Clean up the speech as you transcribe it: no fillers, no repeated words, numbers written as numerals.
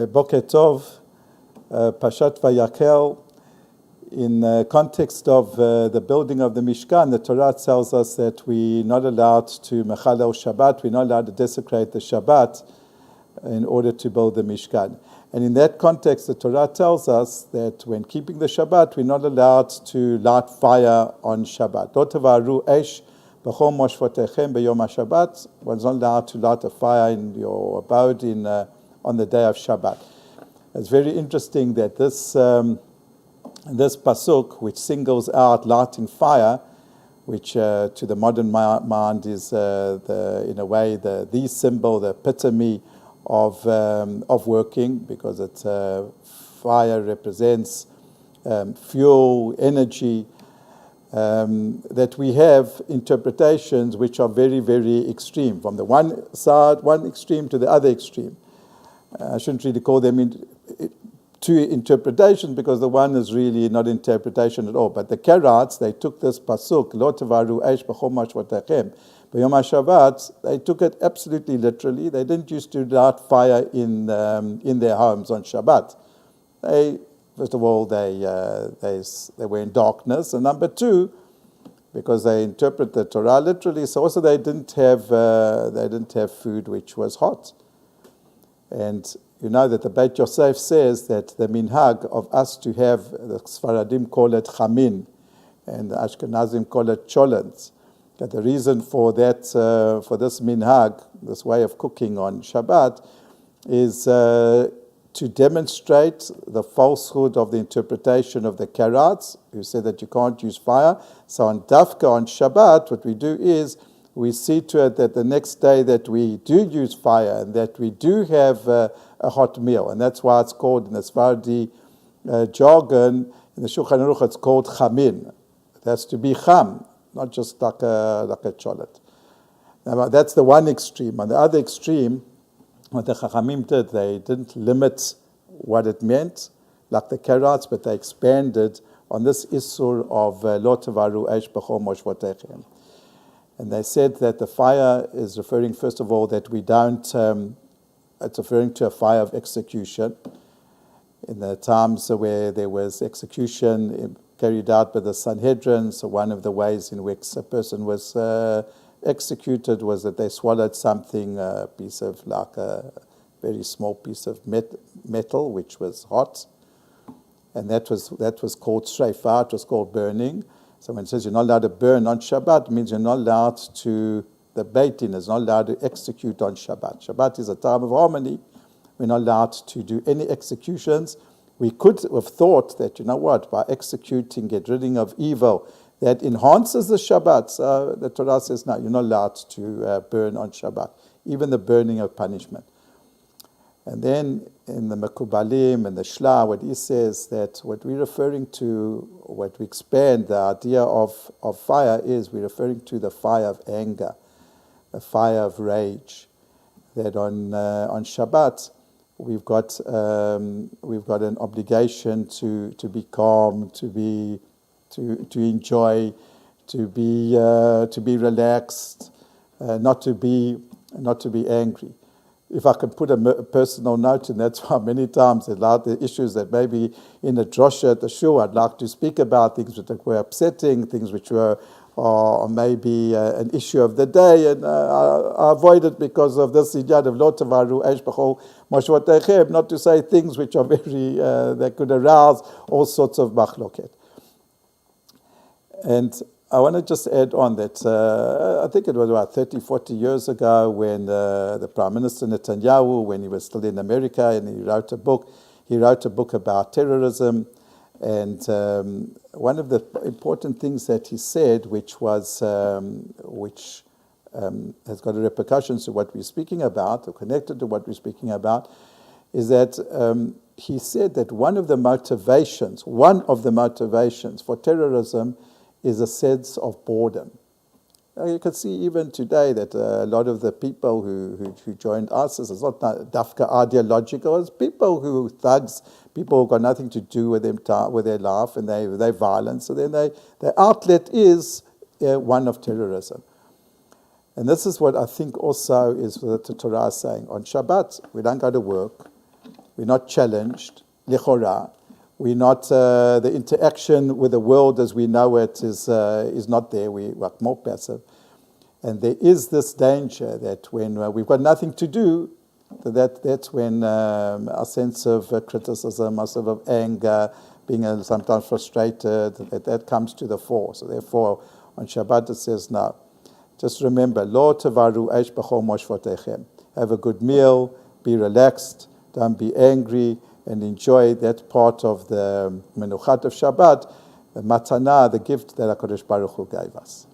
Boker Tov, Parshat Vayakhel. In the context of the building of the Mishkan, the Torah tells us that we're not allowed to mechalel Shabbat, we're not allowed to desecrate the Shabbat in order to build the Mishkan. And in that context, the Torah tells us that when keeping the Shabbat, we're not allowed to light fire on Shabbat. Lo tavaru esh b'chol moshvotechem b'yom HaShabbat. One's not allowed to light a fire in your abode on the day of Shabbat. It's very interesting that this pasuk, which singles out lighting fire, which to the modern mind is in a way the symbol, the epitome of working, because fire represents fuel, energy. That we have interpretations which are very, very extreme, from the one extreme to the other extreme. I shouldn't really call them two interpretations, because the one is really not interpretation at all. But the Karats, they took this pasuk, Lo tavaru esh b'chol moshvotechem b'yom HaShabbat, they took it absolutely literally. They didn't used to light fire in their homes on Shabbat. First of all, they were in darkness, and number two, because they interpret the Torah literally, so also they didn't have food which was hot. And you know that the Beit Yosef says that the minhag of us to have, the Sfaradim call it chamin, and the Ashkenazim call it cholent. That the reason for that, for this minhag, this way of cooking on Shabbat, is to demonstrate the falsehood of the interpretation of the Karats, who said that you can't use fire. So on Dafka, on Shabbat, what we do is we see to it that the next day that we do use fire and that we do have a hot meal. And that's why it's called, in the Sephardi jargon, in the Shulchan Aruch, it's called chamin. It has to be cham, not just like a cholent. Now, that's the one extreme. On the other extreme, what the Chachamim did, they didn't limit what it meant, like the Karats, but they expanded on this issur of Lo tavaru esh b'chol moshvotechem. And they said that the fire is referring, first of all, that we don't, it's referring to a fire of execution. In the times where there was execution carried out by the Sanhedrin, so one of the ways in which a person was executed was that they swallowed something, a piece of, like a very small piece of metal, which was hot. And that was called shreifah, it was called burning. So when it says you're not allowed to burn on Shabbat, it means you're not allowed to, the Beit Din is not allowed to execute on Shabbat. Shabbat is a time of harmony. We're not allowed to do any executions. We could have thought that, you know what, by executing, get rid of evil, that enhances the Shabbat. So the Torah says, no, you're not allowed to burn on Shabbat, even the burning of punishment. And then in the Mekubalim and the Shla, what he says that what we're referring to, what we expand the idea of fire is, we're referring to the fire of anger, the fire of rage. That on Shabbat we've got an obligation to be calm, to enjoy, to be relaxed, not to be angry. If I can put a personal note in, that's why many times there are the issues that maybe in a drosha at the shul, I'd like to speak about things that were upsetting, things which were maybe an issue of the day, and I avoid it because of this idea of lo tavaru esh b'chol moshvotechem, not to say things which are very, that could arouse all sorts of machloket. And I want to just add on that I think it was about 30, 40 years ago when the Prime Minister Netanyahu, when he was still in America, and he wrote a book about terrorism. And one of the important things that he said, which has got repercussions to what we're speaking about, or connected to what we're speaking about, is that he said that one of the motivations for terrorism is a sense of boredom. You can see even today that a lot of the people who joined ISIS, it's not dafka ideological, it's thugs, people who got nothing to do with their life, and they're violent. So then their outlet is one of terrorism. And this is what I think also is what the Torah is saying. On Shabbat, we don't go to work. we're not challenged, lichora. We're not, the interaction with the world as we know it is not there. We are more passive. And there is this danger that when we've got nothing to do, that's when our sense of criticism, our sense of anger, being sometimes frustrated, that comes to the fore. So therefore, on Shabbat it says, no, just remember, Lo tavaru eish b'chol moshvotechem. Have a good meal, be relaxed, don't be angry, and enjoy that part of the menuchat of Shabbat, the matana, the gift that HaKadosh Baruch Hu gave us.